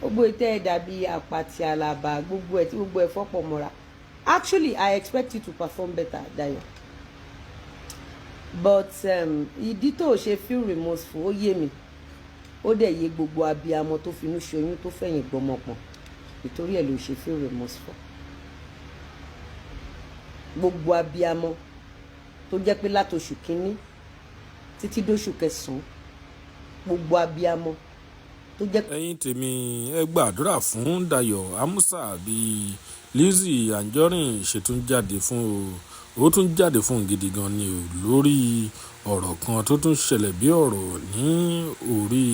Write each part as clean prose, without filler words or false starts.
gbogbo ìtẹ́ ẹ̀ dàbí àpàtì àlàbà gbogbo ẹ̀ tí gbogbo ẹ̀ fọ́pọ̀ mọ́ra. Actually, I expect you to perform better, Dayo. But ìdí tó ṣe feel remorseful ó yé mi. Ó dẹ̀ yé gbogbo abiyamọ tó finú ṣoyún tó fẹ̀yìn gbọmọ pọ̀n. Nítorí ẹ̀ ló ṣe feel remorseful. Gbogbo abiyamọ tó jẹ́ pé látoṣù kínní títí dóṣù kẹsàn-án gbogbo abiyamọ tó jẹ́ pé. ẹ̀yin tèmi ẹ gbàdúrà fún Dayọ̀ Amusa bíi Lizzy Anjorin ṣètún jáde fún o ó tún jáde fún gidi gan ni o lórí ọ̀rọ̀ kan tó tún ṣẹlẹ̀ bí ọ̀rọ̀ ní orí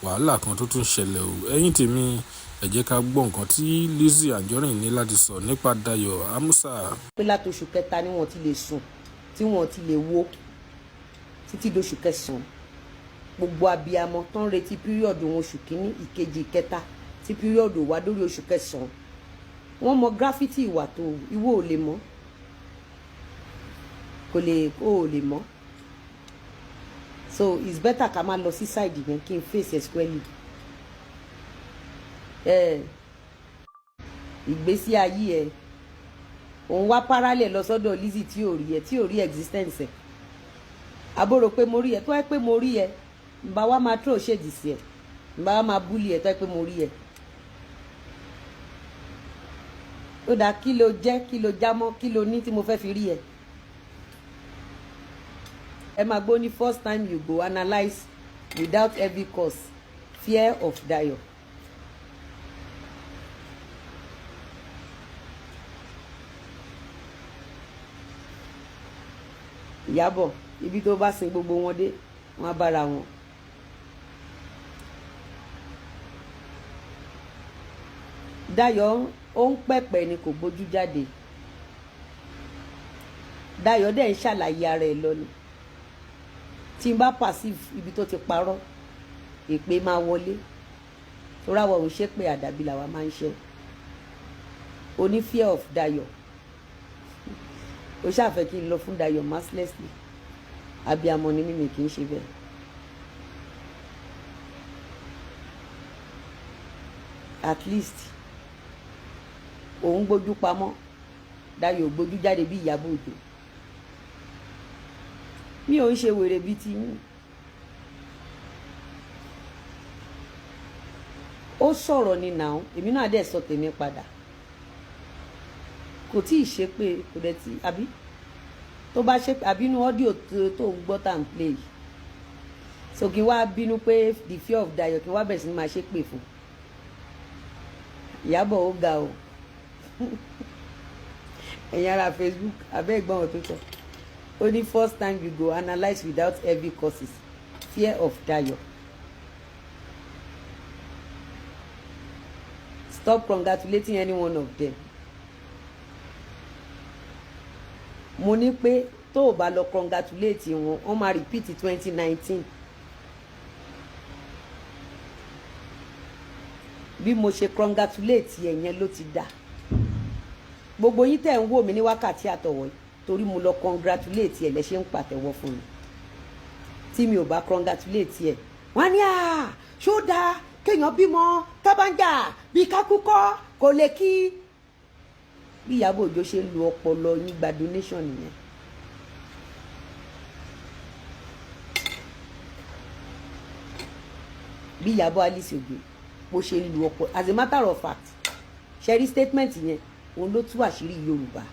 wàhálà kan tó tún ṣẹlẹ̀ o. ẹ̀yin tèmi ẹ jẹ́ ká gbọ́ nǹkan tí Lizzy Anjorin ní láti sọ nípa Dayọ̀ Amusa. pé látoṣù kẹta ni wọ́n ti lè sùn tí wọ́n ti lè wo títí dóṣù kẹsàn-án gbogbo abiyamọ tó ń retí píríọ̀dù wọn oṣù kínní ìkejì ìkẹta tí píríọ̀dù wá dórí oṣù kẹsàn-án wọ́n mọ gráfítì ìwà tó ìwọ ò lè mọ̀ ò lè mọ̀ so it's better ká máa lọ sí side yẹn kí n face ẹ squarely ìgbésí ayé ẹ òun wá parallel lọ sọ́dọ̀ Lizzy tí ò rí existence ẹ àbúrò pé mo rí ẹ tó ẹ pé mo rí ẹ nbà wá máa tó ṣèdì sí ẹ nbà wá máa búlì ẹ tó ẹ pé mo rí ẹ ó dáa kí ló jẹ́ kí ló jámọ́ kí ló ní tí mo fẹ́ fi rí ẹ ẹ máa gbọ́ ní first time you go analyse without heavy cost fear of Dayo. Ìyábọ̀ ibi tó bá sin gbogbo wọn dé wọn á bára wọn. Dayo ó ń pẹ̀pẹ̀ ni kò gbójú jáde Dayo dẹ̀ ń ṣàlàyé ara ẹ̀ lọ ni tí n bá passive ibi tó ti parọ́ èpè máa wọlé torí àwọn òun ṣe pé àdàbí làwa máa ń ṣe oní fear of Dayo ó ṣàfẹ́ kí n lọ fún Dayo mercilessly abiyamọ ni mímì kì í ṣe bẹ́ẹ̀ at least òun gbójú pamọ́ Dayo gbójú jáde bí Ìyábọ̀ Òjó mi ò ń ṣe wèrè bíi ti yín ó sọ̀rọ̀ ni nàá èmi náà dẹ̀ sọ tèmi padà kò tí ì ṣe pé kò dẹ̀ tí àbí tó bá ṣe àbí inú ọ́díò tó ń gbọ́ tá à ń play yìí so kí wá bínú pé the fear of Dayo kí wá bẹ̀rẹ̀ sí ni máa ṣe pè fún Ìyábọ̀ ó ga o ẹ̀yin ará Facebook abẹ́ ìgbọ́n wọn tó sọ ó ní first time you go analyse without heavy causes fear of Dayo stop congratulating any one of them mo ní pé tó o bá lọ congratulate wọn wọ́n máa repeat 2019 bí mo ṣe congratulate yẹn ló ti dà gbogbo yín tẹ̀ ń wò mí ní wákàtí àtọ̀wọ̀ yìí torí mo lọ congratulate ẹ̀ lẹ ṣe ń pàtẹ́wọ́ fún mi tí mi ò bá congratulate ẹ̀ wọ́n ní ṣó dáa kéèyàn bímọ tábàǹjà bí kákúkọ́ kò lè kí bí Ìyábọ̀ Òjó ṣe ń lo ọpọlọ yín gba donation nìyẹn bí Ìyábọ̀ Alice Òjó bó ṣe ń lo ọpọlọ as a matter of fact ṣe rí statement yẹn òun ló tú àṣírí Yorùbá